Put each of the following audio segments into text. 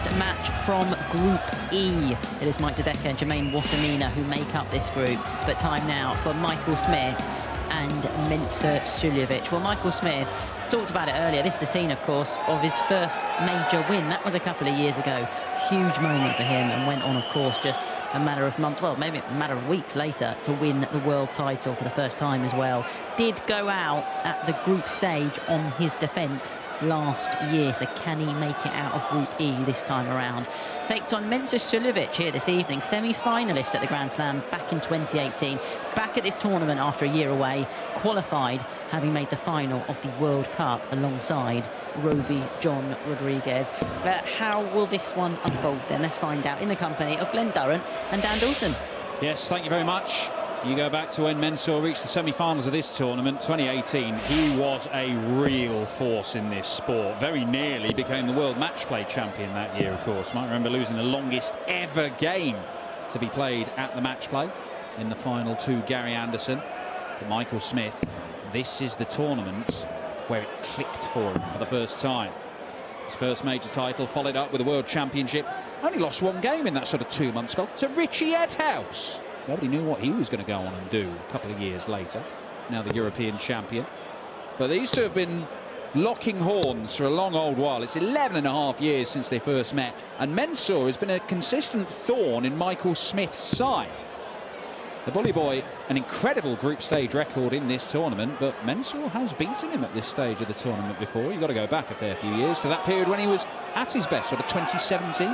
first match from Group E. It is Mike Dedeka and Jermaine Watamina who make up this group. But time now for Michael Smith and Mensur Suljovic. Well, Michael Smith talked about it earlier. This is the scene, of course, of his first major win. That was a couple of years ago. Huge moment for him, and went on, of course, just a matter of months, well, maybe a matter of weeks later, to win the world title for the first time as well. Did go out at the group stage on his defence last year, so can he make it out of Group E this time around? Takes on Mensur Suljovic here this evening, semi-finalist at the Grand Slam back in 2018. Back at this tournament after a year away, qualified, having made the final of the World Cup alongside Roby John Rodriguez. How will this one unfold then? Let's find out in the company of Glenn Durrant and Dan Dawson. Yes, thank you very much. You go back to when Mensur reached the semi-finals of this tournament, 2018. He was a real force in this sport. Very nearly became the world match play champion that year, of course. Might remember losing the longest ever game to be played at the match play in the final to Gary Anderson. But Michael Smith, this is the tournament where it clicked for him for the first time. His first major title, followed up with a world championship. Only lost one game in that sort of 2 months ago to Richie Edhouse. Nobody knew what he was going to go on and do a couple of years later. Now the European champion. But these two have been locking horns for a long old while. It's 11.5 years since they first met. And Mensur has been a consistent thorn in Michael Smith's side. The Bully Boy, an incredible group stage record in this tournament, but Mensur has beaten him at this stage of the tournament before. You've got to go back a fair few years to that period when he was at his best, sort of 2017.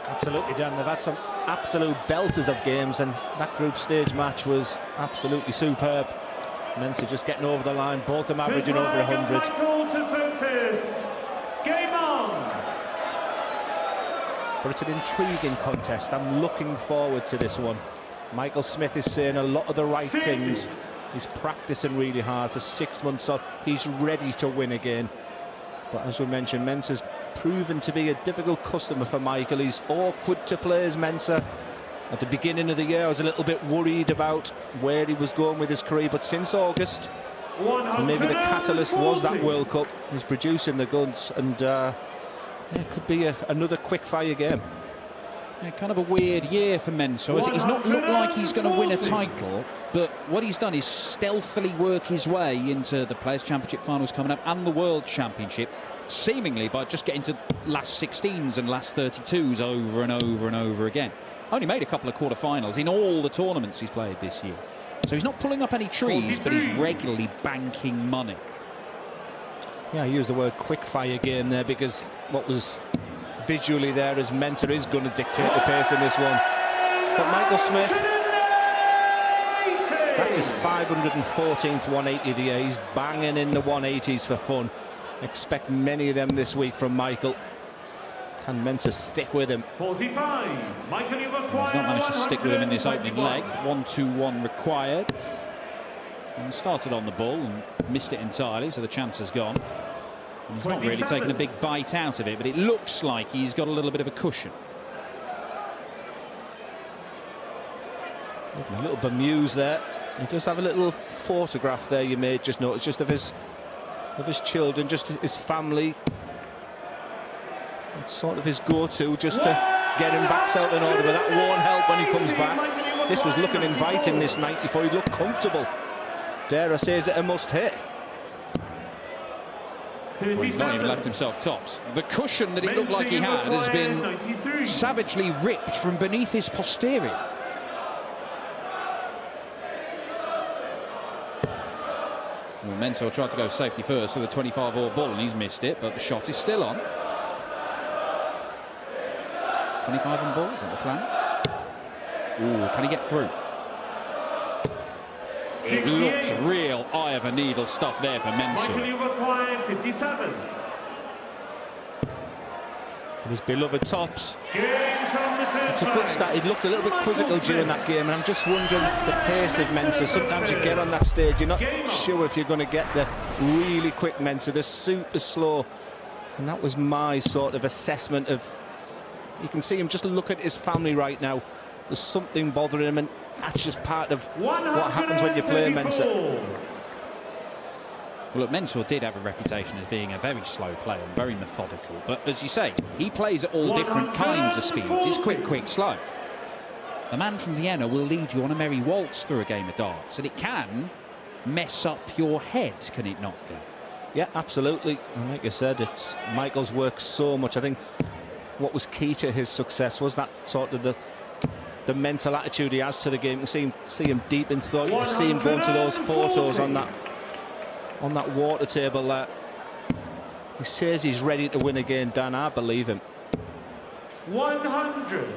Absolutely, Dan. They've had some absolute belters of games, and that group stage match was absolutely superb. Mensur just getting over the line, both of them averaging over 100. Game on! But it's an intriguing contest. I'm looking forward to this one. Michael Smith is saying a lot of the right things. He's practicing really hard for 6 months, so he's ready to win again. But as we mentioned, Mensur's proven to be a difficult customer for Michael. He's awkward to play as Mensur. At the beginning of the year, I was a little bit worried about where he was going with his career, but since August, and maybe the catalyst was that World Cup, he's producing the goods, and it could be another quick-fire game. Yeah, kind of a weird year for Mensur. He's not looked like he's going to win a title, but what he's done is stealthily work his way into the Players' Championship finals coming up and the World Championship, seemingly by just getting to last 16s and last 32s over and over and over again. Only made a couple of quarter-finals in all the tournaments he's played this year. So he's not pulling up any trees, but he's regularly banking money. Yeah, I used the word quick-fire game there because what was visually there as Mensur is going to dictate the pace in this one. But Michael Smith, that's his 514th 180 of the year. He's banging in the 180s for fun. Expect many of them this week from Michael. Can Mensur stick with him? 45. Michael, He's not managed to stick with him in this opening leg. 1-2-1 required. And he started on the ball and missed it entirely, so the chance has gone. And he's not really taken a big bite out of it, but it looks like he's got a little bit of a cushion. A little bemused there. He does have a little photograph there you may just notice, just of his children, just his family. It's sort of his go-to just to get him back out in order, but that won't help when he comes back. This was looking inviting this night before he looked comfortable. Dare I say, is it a must-hit? Well, he's not even left himself tops. The cushion that it looked like he had has been savagely ripped from beneath his posterior. Well, Mensur tried to go safety first with a 25-all ball, and he's missed it, but the shot is still on. 25 on ball, is that the plan? Ooh, can he get through? It looks real eye of a needle stuff there for Mensur. Michael, you required 57. And his beloved tops. It's a good start. He looked a little bit quizzical during that game, and I'm just wondering the pace of Mensur. Sometimes you get on that stage, you're not sure if you're going to get the really quick Mensur, the super slow. And that was my sort of assessment of... You can see him just look at his family right now. There's something bothering him, and that's just part of what happens when you play Mensur. Well, look, Mensur did have a reputation as being a very slow player and very methodical. But as you say, he plays at all different kinds of speeds. It's quick, quick, slow. The man from Vienna will lead you on a merry waltz through a game of darts, and it can mess up your head, can it not do? Yeah, absolutely. And like I said, Michael's worked so much. I think what was key to his success was that sort of the mental attitude he has to the game. You can see him deep in thought. You can see him going to those photos on that water table there. He says he's ready to win again, Dan. I believe him. 100.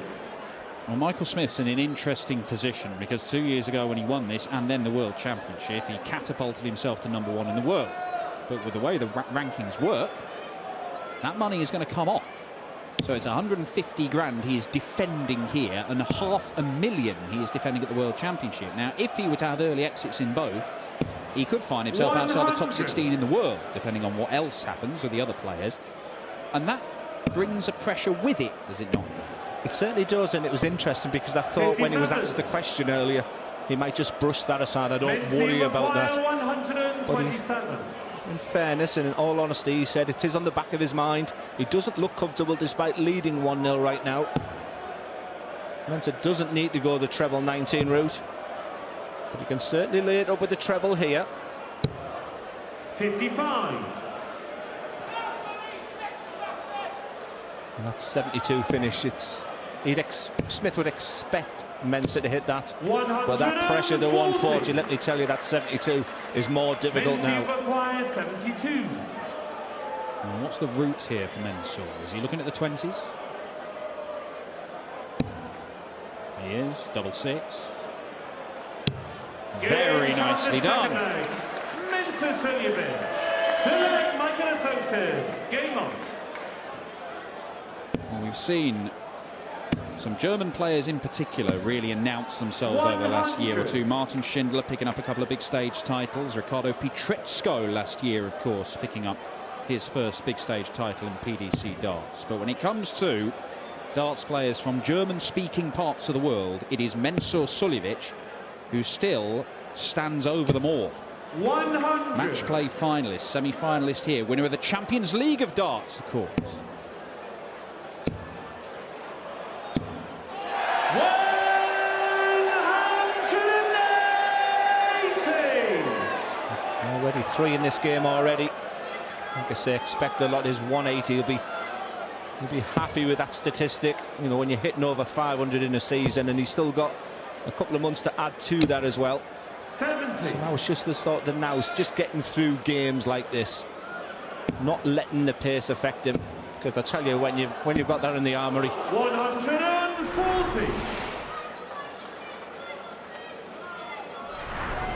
Well, Michael Smith's in an interesting position because 2 years ago when he won this and then the World Championship, he catapulted himself to #1 in the world. But with the way the rankings work, that money is going to come off. So it's 150 grand he is defending here and $500,000 he is defending at the World Championship. Now, if he were to have early exits in both, he could find himself outside the top 16 in the world, depending on what else happens with the other players. And that brings a pressure with it, does it not? It certainly does, and it was interesting because I thought when he was asked the question earlier, he might just brush that aside. I don't worry about that. 127. In fairness and in all honesty, he said it is on the back of his mind. He doesn't look comfortable despite leading 1-0 right now. Mensur doesn't need to go the treble 19 route, but he can certainly lay it up with the treble here. 55. And that's 72 finish. Smith would expect Mensur to hit that, but that pressure, the 140, let me tell you, that 72 is more difficult now. Requires 72. And what's the route here for Mensur? Is he looking at the 20s? He is. Double six. Very nicely done. Mensur Suljovic. Third, Michael focus. Game on. Well, we've seen some German players in particular really announce themselves over the last year or two. Martin Schindler picking up a couple of big stage titles. Ricardo Pietreczko last year, of course, picking up his first big stage title in PDC darts. But when it comes to darts players from German-speaking parts of the world, it is Mensur Suljovic who still stands over them all. 100. Match play finalist, semi-finalist here, winner of the Champions League of darts, of course. 180. Already 3 in this game already. Like I say, expect a lot. His 180. He'll be happy with that statistic. You know, when you're hitting over 500 in a season, and he's still got a couple of months to add to that as well. 70. So now it's just the sort of now it's just getting through games like this, not letting the pace affect him. Because I tell you, when you've got that in the armoury. 140.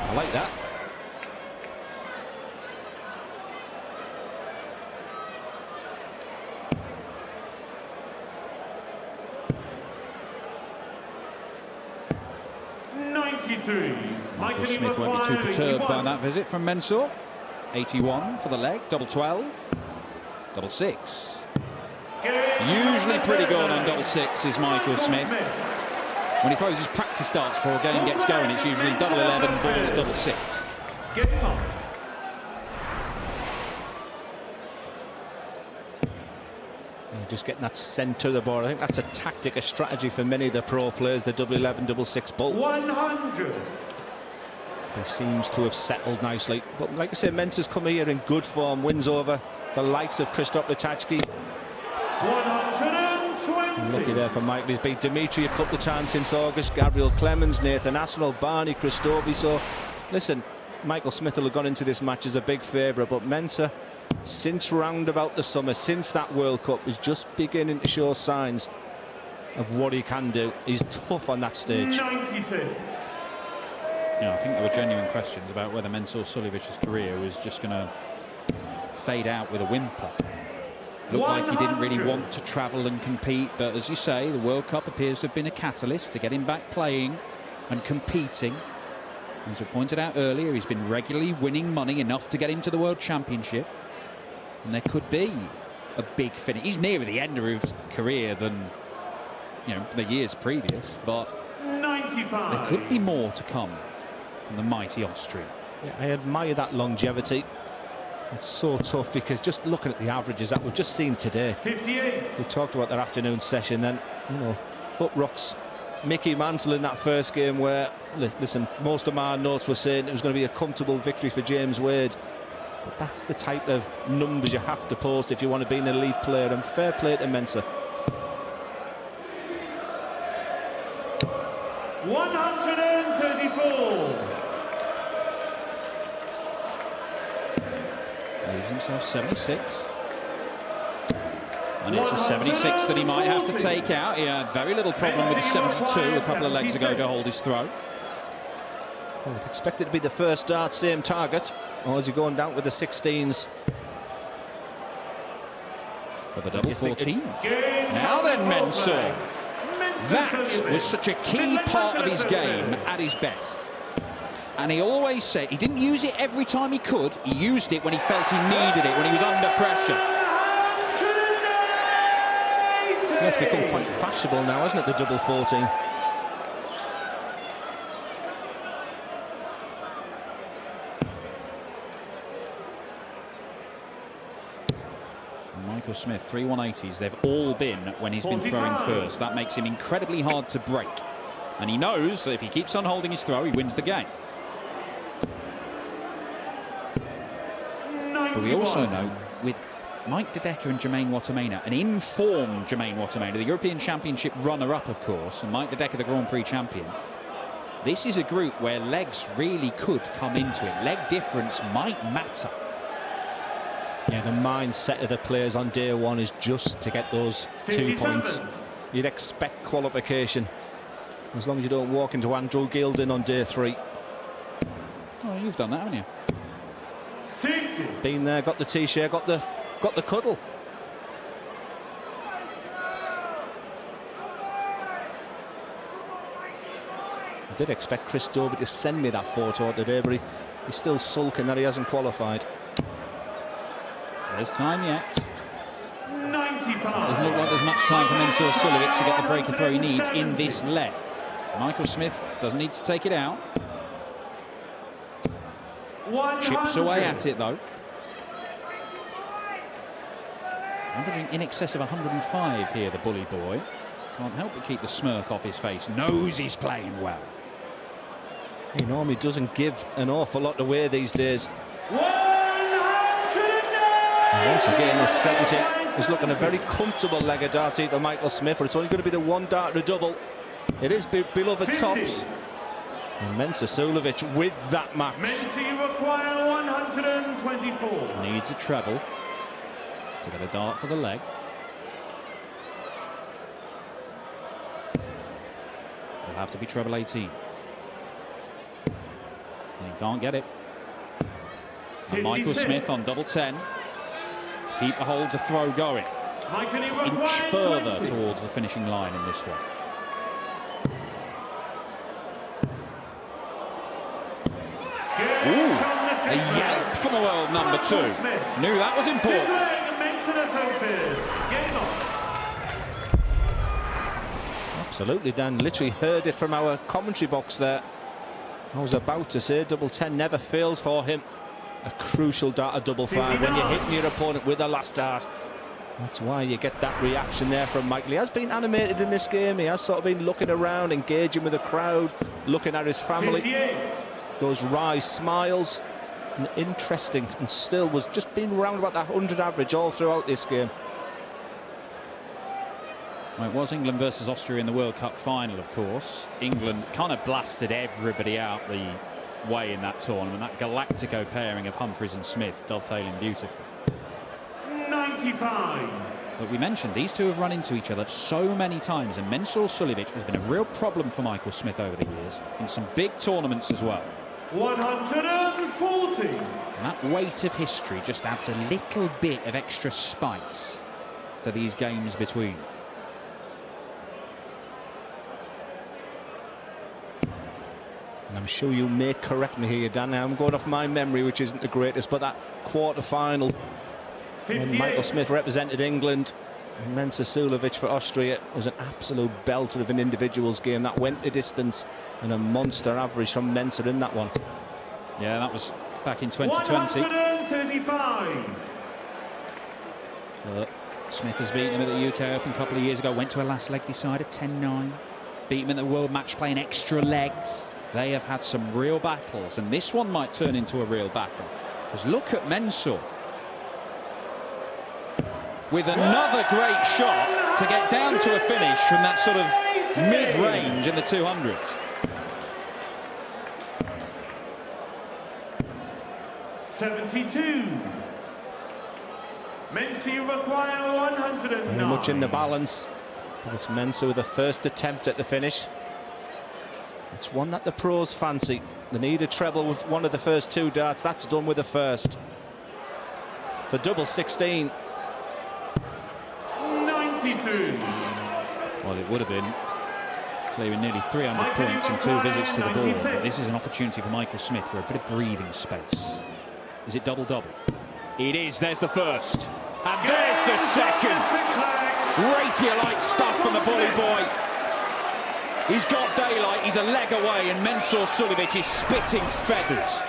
I like that. Michael Smith won't be too perturbed by that visit from Mensur. 81 for the leg, double 12, double 6. Usually pretty good on double 6 is Michael Smith. When he throws his practice darts before a game gets going, it's usually double 11, ball at double 6. Just getting that centre of the board. I think that's a tactic, a strategy for many of the pro players, the double 11, double 6 ball. 100. He seems to have settled nicely. But like I say, Mensur's come here in good form, wins over the likes of Krzysztof Lutacki. 120. Lucky there for Michael. He's beat Dimitri a couple of times since August, Gabriel Clemens, Nathan Aspinall, Barney Christovi. So, listen, Michael Smith will have gone into this match as a big favourite, but Mensur, since round about the summer, since that World Cup, is just beginning to show signs of what he can do. He's tough on that stage. 96. Yeah, I think there were genuine questions about whether Mensur Suljovic's career was just going to fade out with a whimper. Looked like he didn't really want to travel and compete, but as you say, the World Cup appears to have been a catalyst to get him back playing and competing. As we pointed out earlier, he's been regularly winning money, enough to get him to the World Championship. And there could be a big finish. He's nearer the end of his career than, you know, the years previous, but 95. there could be more to come from the mighty Austrian. Yeah, I admire that longevity. It's so tough because just looking at the averages that we've just seen today. 58. We talked about their afternoon session, and you know, up rocks Mickey Mansell in that first game where, listen, most of my notes were saying it was going to be a comfortable victory for James Wade. But that's the type of numbers you have to post if you want to be an elite player, and fair play to Mensah. 134. Leaves himself 76. And it's a 76 that he might have to take out. He had very little problem with the 72 a couple of legs ago to hold his throw. Well, I'd expect it to be the first dart, same target. Or is he going down with the 16s? For the double 14. Now then, Mensah. That was such a key part of his game at his best. And he always said he didn't use it every time he could. He used it when he felt he needed it, when he was under pressure. Yeah, it's become quite fashionable now, hasn't it, the double 14? Michael Smith, 3 180s. They've all been when he's been throwing first. That makes him incredibly hard to break. And he knows that if he keeps on holding his throw, he wins the game. But we also know, with Mike De Decker and Jermaine Watamena, an informed Jermaine Watamena, the European Championship runner-up, of course, and Mike De Decker, the Grand Prix champion, this is a group where legs really could come into it. Leg difference might matter. Yeah, the mindset of the players on day one is just to get those 2 points. You'd expect qualification, as long as you don't walk into Andrew Gilding on day 3. Oh, you've done that, haven't you? 60. Been there, got the T-shirt, got the cuddle. I did expect Chris Dobie to send me that photo today, but he's still sulking that he hasn't qualified. There's time yet. 95. Doesn't look like there's much time for Mensah Suljovic to get the breaker throw he needs in this leg. Michael Smith doesn't need to take it out. Chips away at it, though. Averaging in excess of 105 here, the bully boy. Can't help but keep the smirk off his face. Knows he's playing well. He normally doesn't give an awful lot away these days. 190. Once again, the 70 is looking a very comfortable leg of darty for Michael Smith, but it's only going to be the one dart to double. It is beloved 50. tops. And Mensah Suljovic with that max. Mensah, you require 124. Needs a treble to get a dart for the leg. It'll have to be treble 18. And he can't get it. And Michael 56. Smith on double 10 to keep the hold to throw going. Michael, you Inch require further 20. towards the finishing line in this one. Ooh, a yelp from the world number 2. Knew that was important. Absolutely, Dan. Literally heard it from our commentary box there. I was about to say double 10 never fails for him. A crucial dart of double 5 when you're hitting your opponent with the last dart. That's why you get that reaction there from Michael. He has been animated in this game. He has sort of been looking around, engaging with the crowd, looking at his family. 58. Those wry smiles, and interesting, and still was just been around about that 100 average all throughout this game. Well, it was England versus Austria in the World Cup final, of course. England kind of blasted everybody out the way in that tournament. That Galactico pairing of Humphreys and Smith dovetailing beautifully. 95. But we mentioned these two have run into each other so many times, and Mensah Suljovic has been a real problem for Michael Smith over the years, in some big tournaments as well. 140. And that weight of history just adds a little bit of extra spice to these games between. And I'm sure you may correct me here, Dan. Now I'm going off my memory, which isn't the greatest, but that quarter-final when Michael Smith represented England, Mensah Suljovic for Austria, was an absolute belter of an individuals game that went the distance, and a monster average from Mensah in that one. Yeah, that was back in 2020. 135. But Smith has beaten him at the UK Open a couple of years ago, went to a last leg decider, 10-9. Beat him in the World Match Play in extra legs. They have had some real battles, and this one might turn into a real battle. Because look at Mensur. With another great shot to get down to a finish from that sort of mid-range in the 200s. '72. Mensur require 109. Very much in the balance. But it's Mensur with the first attempt at the finish. It's one that the pros fancy. They need a treble with one of the first two darts. That's done with the first. For double 16. 93. Well, it would have been clearing nearly 300 points in 2 visits to the ball. But this is an opportunity for Michael Smith for a bit of breathing space. Is it double-double? It is. There's the first. And there's the second. Rapier-like stuff from the bully boy. He's got daylight. He's a leg away, and Mensur Suljovic is spitting feathers.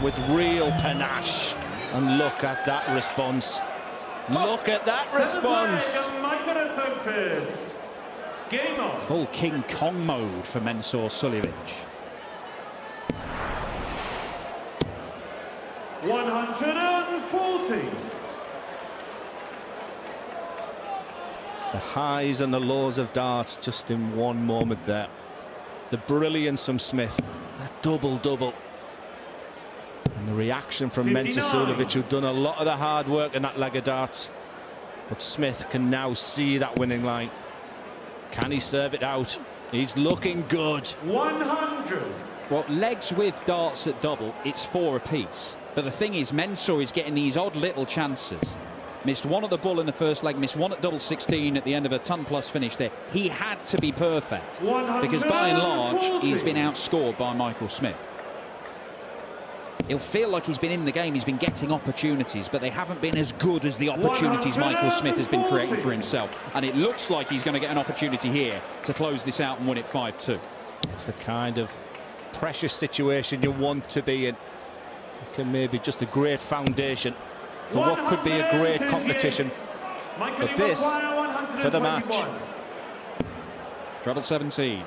With real panache. And look at that response. Look at that response. Game on. Full King Kong mode for Mensur Suljovic. 140. The highs and the lows of darts just in one moment there. The brilliance from Smith. That double-double. And the reaction from Mensur Suljovic, who'd done a lot of the hard work in that leg of darts. But Smith can now see that winning line. Can he serve it out? He's looking good. 100. Well, legs with darts at double, it's 4 apiece. But the thing is, Mensur is getting these odd little chances. Missed one at the bull in the first leg, missed one at double 16 at the end of a ton-plus finish there. He had to be perfect, because by and large, he's been outscored by Michael Smith. He'll feel like he's been in the game, he's been getting opportunities, but they haven't been as good as the opportunities Michael Smith has been creating for himself. And it looks like he's going to get an opportunity here to close this out and win it 5-2. It's the kind of precious situation you want to be in. It can maybe just a great foundation for what could be a great competition. But this, for the match. Treble 17.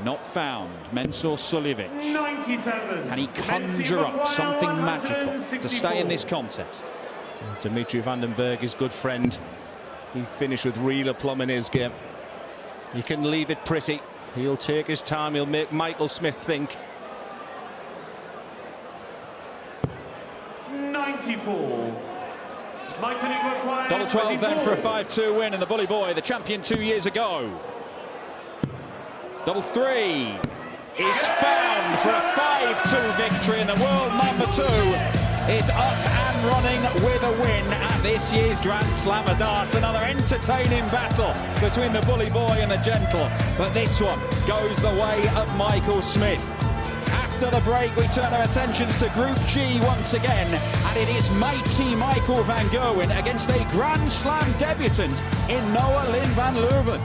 Not found. Mensur Suljovic. 97. Can he conjure up something magical to stay in this contest? Dimitri Vandenberg, his good friend. He finished with real aplomb in his game. He can leave it pretty. He'll take his time. He'll make Michael Smith think. 94. Double 12 then for a 5-2 win, and the bully boy, the champion 2 years ago. Double 3 is found for a 5-2 victory, and the world number 2 is up and running with a win at this year's Grand Slam of Darts. Another entertaining battle between the bully boy and the gentle, but this one goes the way of Michael Smith. After the break, we turn our attentions to Group G once again, and it is mighty Michael van Gerwen against a Grand Slam debutant in Noah Lynn van Leeuwen.